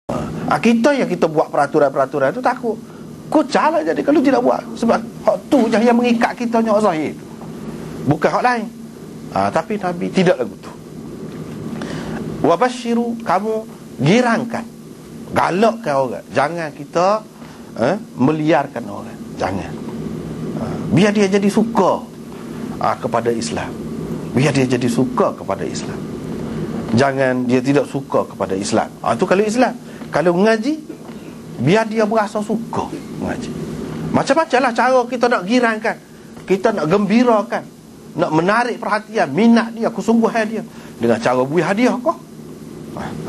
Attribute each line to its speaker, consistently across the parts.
Speaker 1: Kita yang kita buat peraturan-peraturan itu takut kucar lah jadi kalau tidak buat. Sebab hak tu je yang mengikat kita nya zahir, bukan hak lain. Tapi Nabi tidak lagu tu. Wabashiru, kamu girangkan, galakkan orang. Jangan kita meliarkan orang. Jangan. Biar dia jadi suka kepada Islam. Biar dia jadi suka kepada Islam. Jangan dia tidak suka kepada Islam. Itu kalau Islam. Kalau mengaji, biar dia berasa suka mengaji. Macam-macam lah cara kita nak girangkan, kita nak gembirakan, nak menarik perhatian, minat dia, kesungguhan dia. Dengan cara beri hadiah kau.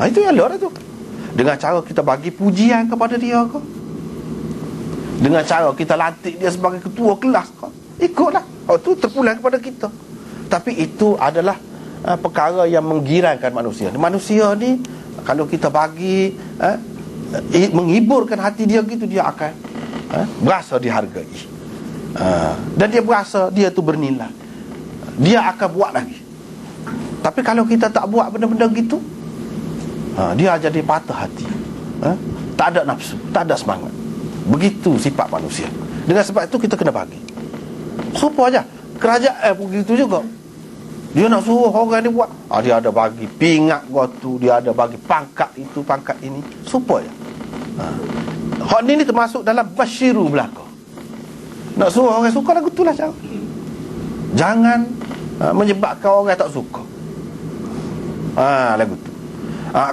Speaker 1: Itu yang elok tu. Dengan cara kita bagi pujian kepada dia kau. Dengan cara kita lantik dia sebagai ketua kelas kau. Ikutlah. Itu terpulang kepada kita. Tapi itu adalah perkara yang menggirangkan manusia. Manusia ni kalau kita bagi menghiburkan hati dia gitu, dia akan berasa dihargai. Dan dia berasa dia tu bernilai. Dia akan buat lagi. Tapi kalau kita tak buat benda-benda gitu, dia jadi patah hati. Tak ada nafsu, tak ada semangat. Begitu sifat manusia. Dengan sebab itu kita kena bagi. Supaya aja kerajaan begitu juga. Dia nak suruh orang ni buat, dia ada bagi pingat gotu, dia ada bagi pangkat itu, pangkat ini, supaya hak ni termasuk dalam basyiru belaka. Nak suruh orang suka lagu tu lah cara. Jangan menyebabkan orang tak suka. Lagu tu.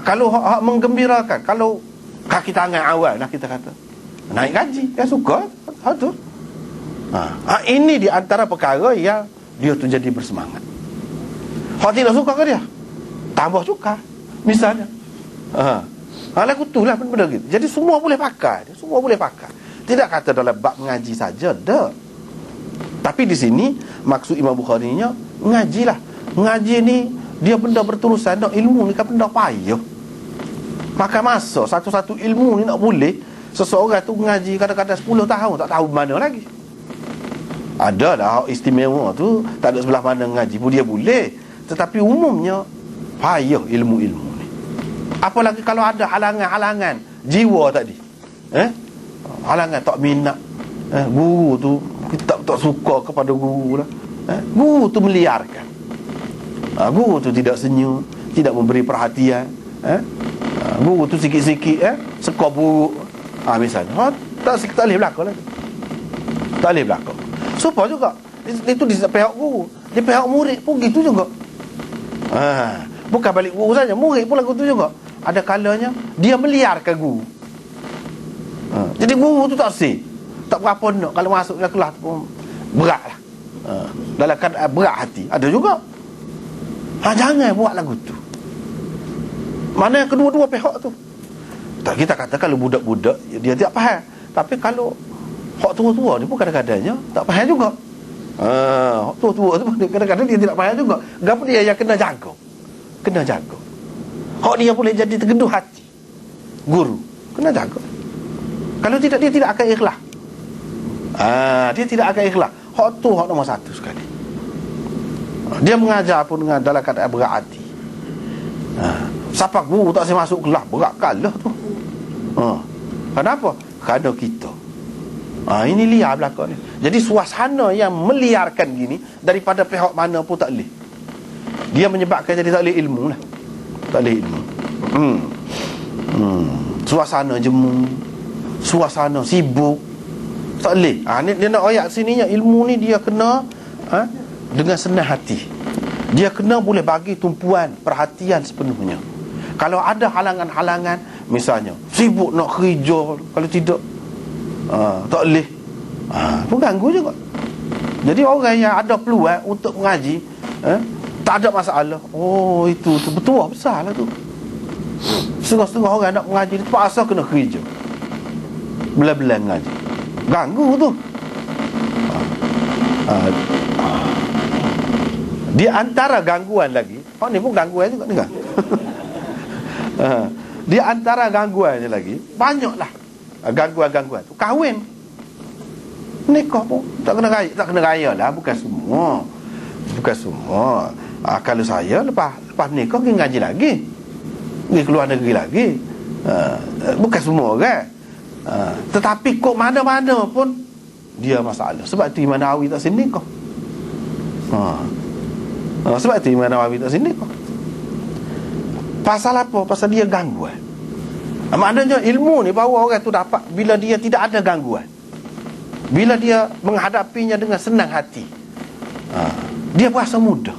Speaker 1: Kalau hak menggembirakan, kalau kaki tangan awal lah kita kata, naik gaji, dia suka, tu. Ini di antara perkara yang dia tu jadi bersemangat. Hak tidak suka ke dia, tambah suka. Misalnya lagu tu lah benda gitu. Jadi semua boleh pakai. Semua boleh pakai. Tidak kata dalam bab mengaji saja, dah. Tapi di sini maksud Imam Bukhari nya mengajilah. Mengaji ni dia benda berterusan. Nak ilmu ni kan benda payah. Makan masa. Satu-satu ilmu ni nak boleh seseorang tu mengaji kadang-kadang 10 tahun tak tahu mana lagi. Ada dah istimewa tu, tak ada sebelah mana mengaji pun dia boleh. Tetapi umumnya payah ilmu-ilmu ni. Apalagi kalau ada halangan-halangan jiwa tadi. Halangan tak minat. Guru tu kita tak suka kepada guru lah. Guru tu meliarkan. Guru tu tidak senyum, tidak memberi perhatian. Guru tu sikit-sikit sekor buruk. Misalnya tak boleh berlaku lagi. Tak boleh berlaku. Supaya juga itu di pihak guru, di pihak murid pun gitu juga. Bukan balik guru saja, murid pun lagu tu juga. Ada kalanya dia meliarkan guru. Jadi guru tu tak tak berapa nak. Kalau masuk dalam kelas pun berat lah. Dalam keadaan berat hati. Ada juga. Jangan buat lagu tu. Mana yang kedua-dua pihak tu. Tak, kita kata kalau budak-budak dia tidak faham. Tapi kalau hak tua-tua ni pun kadang-kadangnya tak faham juga. Hak tua-tua tu kadang-kadang dia tidak faham juga. Kenapa dia yang kena jaga? Kena jaga. Hak dia boleh jadi tergeduh hati guru. Kena jaga. Kalau tidak, dia tidak akan ikhlas. Dia tidak akan ikhlas. Hak tu hak nombor satu sekali. Dia mengajar pun dengan dalam keadaan berat hati. Siapa guru tak saya masuk kelas, berat kalah tu. Kenapa? Kerana kita. Ini liar belakang ni. Jadi suasana yang meliarkan gini daripada pihak mana pun tak boleh. Dia menyebabkan jadi tak boleh ilmu lah. Tak boleh ilmu. Suasana jemu, suasana sibuk, tak boleh. Dia nak ayat sininya, ilmu ni dia kena dengan senang hati. Dia kena boleh bagi tumpuan perhatian sepenuhnya. Kalau ada halangan-halangan, misalnya sibuk nak kerja, kalau tidak tak boleh, pun ganggu juga. Jadi orang yang ada peluang untuk mengaji, tak ada masalah. Itu betul besar lah tu. Setengah-setengah orang nak mengaji, terpaksa kena kerja, belah-belah mengaji, ganggu tu. Di antara gangguan lagi, ni pun gangguan juga ni kan. Di antara gangguannya lagi, banyaklah gangguan-gangguan tu. Kahwin, nikah pun tak kena raya lah. Bukan semua. Kalau saya lepas nikah pergi ngaji lagi, pergi keluar negeri lagi, Bukan semua orang. Tetapi kok mana-mana pun dia masalah. Sebab tu Imam Nawawi tak sini kau. Sebab tu Imam Nawawi tak sini kau. Pasal apa? Pasal dia gangguan. Maknanya ilmu ni bawa orang tu dapat bila dia tidak ada gangguan, bila dia menghadapinya dengan senang hati. Dia berasa mudah,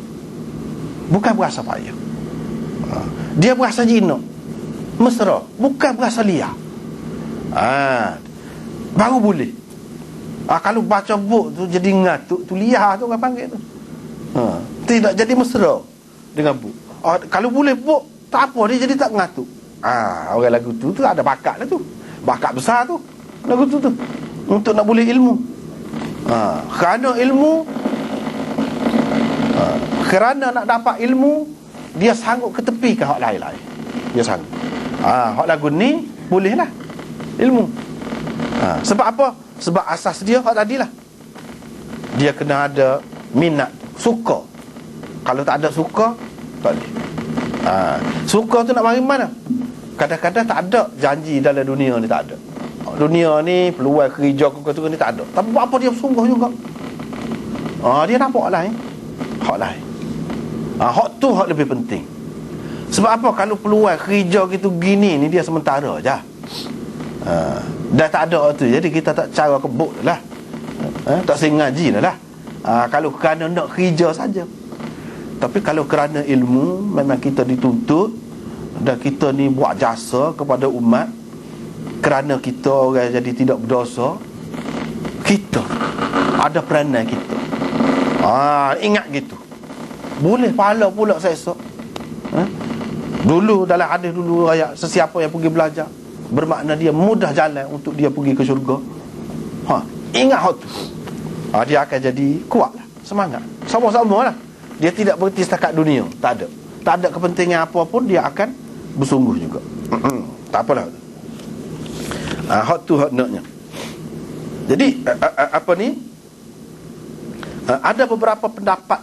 Speaker 1: bukan berasa payah. Dia berasa jinak, mesra, bukan berasa liar. Baru boleh. Kalau baca buku tu jadi ngatuk, tu liar tu orang panggil tu. Tidak jadi mesra dengan buku. Kalau boleh buku, tak apa, dia jadi tak ngatuk. Orang lagu tu ada bakat lah tu. Bakat besar tu lagu tu untuk nak boleh ilmu. Kerana ilmu, kerana nak dapat ilmu, dia sanggup ketepikan hak lain-lain. Dia sanggup. Hak lagu ni bolehlah ilmu. Sebab apa? Sebab asas dia hak tadilah. Dia kena ada minat, suka. Kalau tak ada suka, tak boleh. Suka tu nak mari mana? Kadang-kadang tak ada janji dalam dunia ni, tak ada. Dunia ni peluang kerja tu ni tak ada. Tapi buat apa dia sungguh juga. Dia nampak lain. Hak lain. Hak tu hak lebih penting. Sebab apa? Kalau peluang kerja gitu gini ni dia sementara je. Dah tak ada tu. Jadi kita tak cara kebuk lah. Tak sengaji lah. Kalau kerana nak kerja saja. Tapi kalau kerana ilmu, memang kita dituntut dan kita ni buat jasa kepada umat, kerana kita orang jadi tidak berdosa, kita ada peranan kita. Ingat gitu. Boleh pahala pula esok. Dulu dalam hadis dulu ayat, sesiapa yang pergi belajar, bermakna dia mudah jalan untuk dia pergi ke syurga. Ingat hal tu. Dia akan jadi kuat lah, semangat. Sama-sama lah. Dia tidak berhenti setakat dunia. Tak ada. Tak ada kepentingan apa pun, dia akan bersungguh juga. Tak apalah. Hak tu hak naknya. Jadi apa ni? Ada beberapa pendapat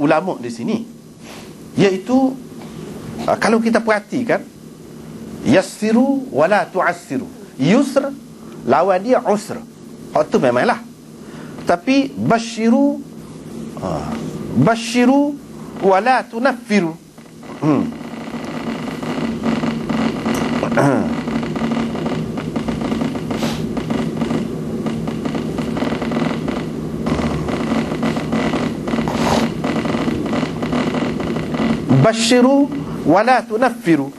Speaker 1: ulama di sini, iaitu kalau kita perhatikan, yassiru wala tu'assiru. Yusr lawan dia usr. Hak tu memanglah. Tapi basyiru wala tunaffiru. Basyiru wala tunaffiru.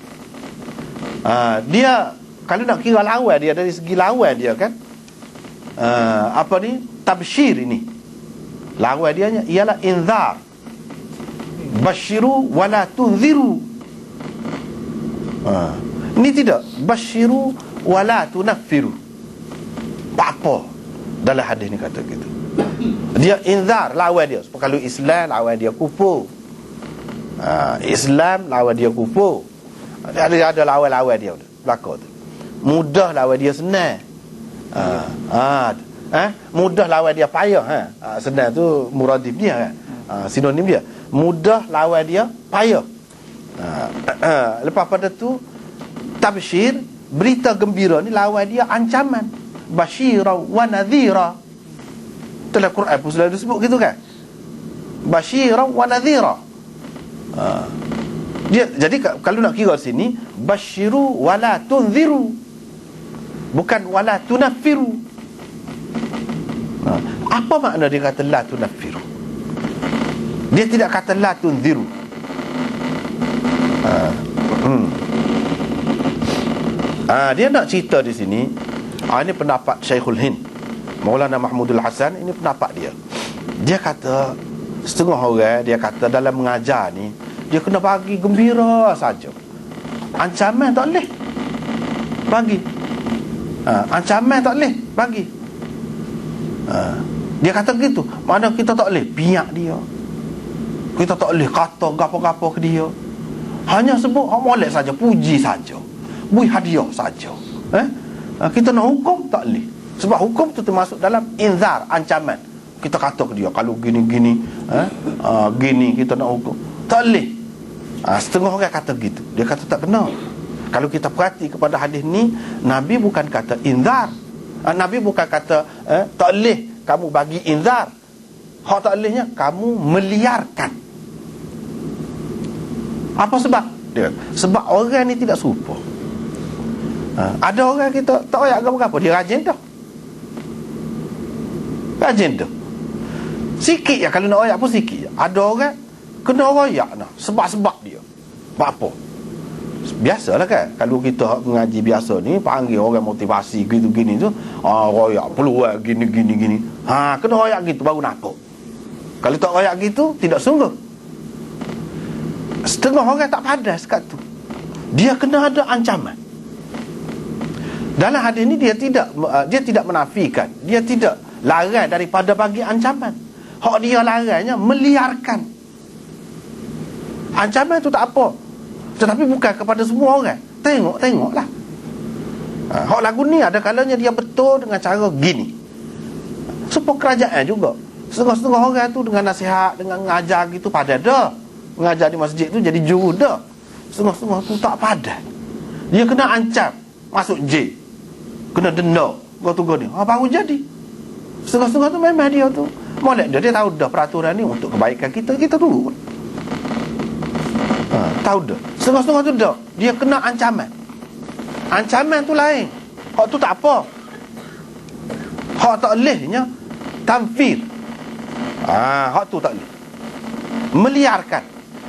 Speaker 1: Dia kalau nak kira lawan dia, dari segi lawan dia kan, apa ni, tabsyir ini lawan dia ialah inzar. Basyiru wala tunziru. Ini tidak. Basyiru wala tunaffiru. Apa dalam hadis ni kata gitu. Dia inzar, lawan dia. Kalau Islam lawan dia kufur. Islam lawan dia kufur. Ada lawan-lawan dia belakang tu. Mudah lawan dia senang. Mudah lawan dia payah. Senang tu muradif dia kan. Sinonim dia. Mudah lawan dia payah. Lepas pada tu tabsyir, berita gembira ni, lawan dia ancaman. Basyira wa nadhira. Dalam Quran pun selalu disebut gitu kan. Basyira wa nadhira. Dia jadi kalau nak kira sini, basyiru wala tunziru, bukan wala tunaffiru. Apa makna dia kata la tunaffiru? Dia tidak kata la tunziru. Dia nak cerita di sini. Ini pendapat Syekhul Hind, Maulana Mahmudul Hasan. Ini pendapat dia. Dia kata setengah orang, dia kata dalam mengajar ni, dia kena bagi gembira saja. Ancaman tak boleh bagi. Ancaman tak boleh bagi. Dia kata begitu. Mana kita tak boleh piak dia, kita tak boleh kata gapo-gapo ke dia. Hanya sebut hak molek saja, puji saja, beri hadiah saja. Kita nak hukum tak boleh. Sebab hukum tu termasuk dalam inzar, ancaman. Kita kata ke dia, kalau gini-gini gini kita nak hukum, tak boleh. Setengah orang kata gitu. Dia kata tak kena. Kalau kita perhati kepada hadis ni, Nabi bukan kata inzar. Nabi bukan kata tak boleh kamu bagi inzar. Hak tak bolehnya kamu meliarkan. Apa sebab? Dia, sebab orang ni tidak serupa. Ada orang kita tak royak apa-apa, dia rajin dah. Rajin dah. Sikit je kalau nak royak pun sikit je. Ada orang kena royak dah sebab-sebab dia. Apa? Biasalah kan, kalau kita mengaji biasa ni panggil orang motivasi gitu gini tu, royak peluang gini. Kena royak gitu baru nampak. Kalau tak royak gitu tidak sungguh. Setengah orang tak padas kat tu. Dia kena ada ancaman. Dalam hadis ni dia tidak menafikan, dia tidak larang daripada bagi ancaman. Hak dia larangnya meliarkan. Ancaman tu tak apa, tetapi bukan kepada semua orang. Tengoklah. Hak lagu ni ada kalanya dia betul dengan cara gini. Supaya kerajaan juga. Setengah-setengah orang tu dengan nasihat, dengan mengajar gitu pada dah. Mengajar di masjid tu jadi juru dah. Setengah-setengah tu tak padan. Dia kena ancam, masuk jail, kena denda, gua ni. Baru jadi. Setengah-setengah tu memang dia tu molek dia tahu dah peraturan ni untuk kebaikan kita dulu. Tahu dah. Setengah-setengah tu dah dia kena ancaman. Ancaman tu lain. Hak tu tak apa. Hak tak lehnya tamfir. Hak tu tak leh.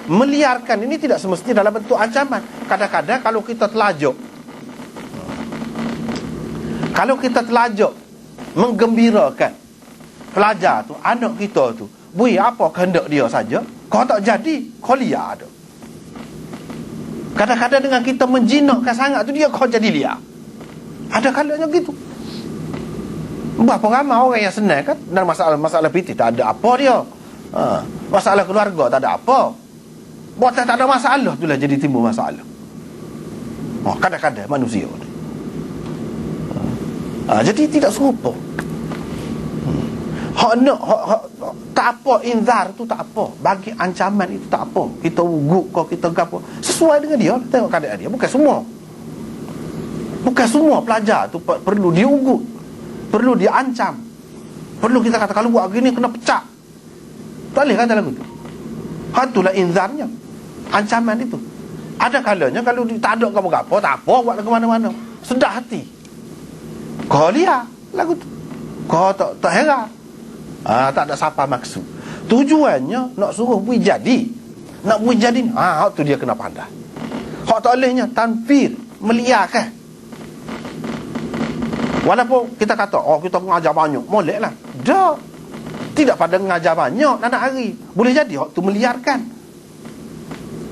Speaker 1: Meliarkan ini tidak semestinya dalam bentuk ancaman. Kadang-kadang kalau kita telajuk menggembirakan pelajar tu, anak kita tu, bui apa kehendak dia saja, kau tak jadi, kau liar tu. Kadang-kadang dengan kita menjinakkan sangat tu, dia kau jadi liar. Ada kalanya gitu. Berapa ramai orang yang senang kan, dan masalah piti tak ada apa dia. Masalah keluarga tak ada apa. Buat tak ada masalah tu lah jadi timbul masalah. Kadang-kadang manusia ni. Jadi tidak serupa. Tak apa, inzar tu tak apa, bagi ancaman itu tak apa. Kita ugut kau, kita gapo, sesuai dengan dia. Tengok keadaan dia. Bukan semua pelajar tu perlu diugut, perlu diancam, perlu kita kata kalau buat gini kena pecah. Tak boleh kata lagu tu. Itulah inzarnya, ancaman itu. Ada kalanya kalau tak ada kamu gapo, tak apa buat ke mana-mana, sedar hati. Kau lihat lagu tu, kau tak heran. Tak ada siapa maksud. Tujuannya nak suruh bui jadi. Nak bui jadi. Hak tu dia kena pandai. Hak tak bolehnya tanfir, meliarkan. Walaupun kita kata kita mengajar banyak, moleklah. Dah. Tidak pada mengajar banyak anak hari. Boleh jadi hak tu meliarkan.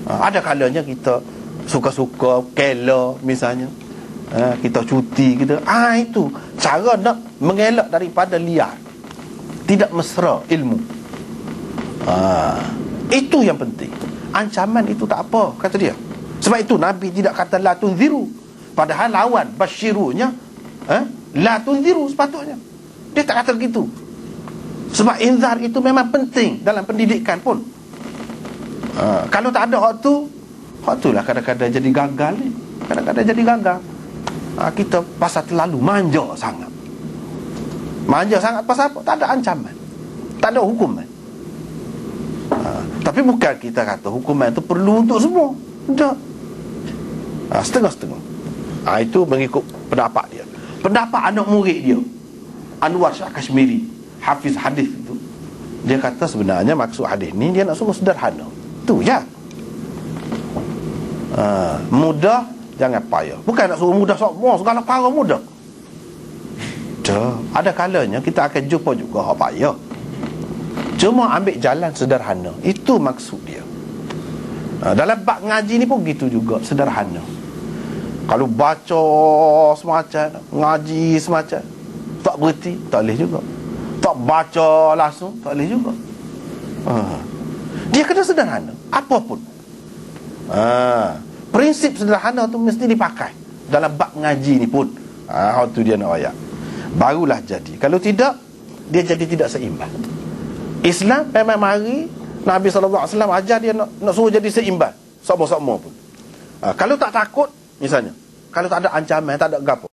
Speaker 1: Ada kalanya kita suka-suka kela misalnya. Kita cuti kita. Itu cara nak mengelak daripada liar. Tidak mesra ilmu. Itu yang penting. Ancaman itu tak apa, kata dia. Sebab itu Nabi tidak kata la tunziru. Padahal lawan basyirunya la tunziru sepatutnya. Dia tak kata begitu. Sebab inzar itu memang penting dalam pendidikan pun. Kalau tak ada hak tu lah kadang-kadang jadi gagal ni. Kadang-kadang jadi gagal. Kita pasal terlalu manja sangat. Manja sangat pasal apa? Tak ada ancaman, tak ada hukuman. Tapi bukan kita kata hukuman itu perlu untuk semua. Tak. Setengah-setengah. Itu mengikut pendapat dia. Pendapat anak murid dia, Anwar Shah Kashmiri, hafiz hadis itu, dia kata sebenarnya maksud hadis ni dia nak suruh sederhana. Tu je. Mudah, jangan payah. Bukan nak suruh mudah semua, segala perkara mudah. Ada kalanya kita akan jumpa juga hak payah. Cuma ambil jalan sederhana. Itu maksud dia. Dalam bab ngaji ni pun gitu juga, sederhana. Kalau baca semacam, ngaji semacam, tak berhenti, tak boleh juga. Tak baca langsung, tak boleh juga. Dia kena sederhana, apapun. Prinsip sederhana tu mesti dipakai dalam bab ngaji ni pun. Itu dia nak ayat. Barulah jadi. Kalau tidak, dia jadi tidak seimbang. Islam memang mari Nabi SAW ajar dia nak suruh jadi seimbang, sama-sama pun. Kalau tak takut, misalnya. Kalau tak ada ancaman, tak ada gapo.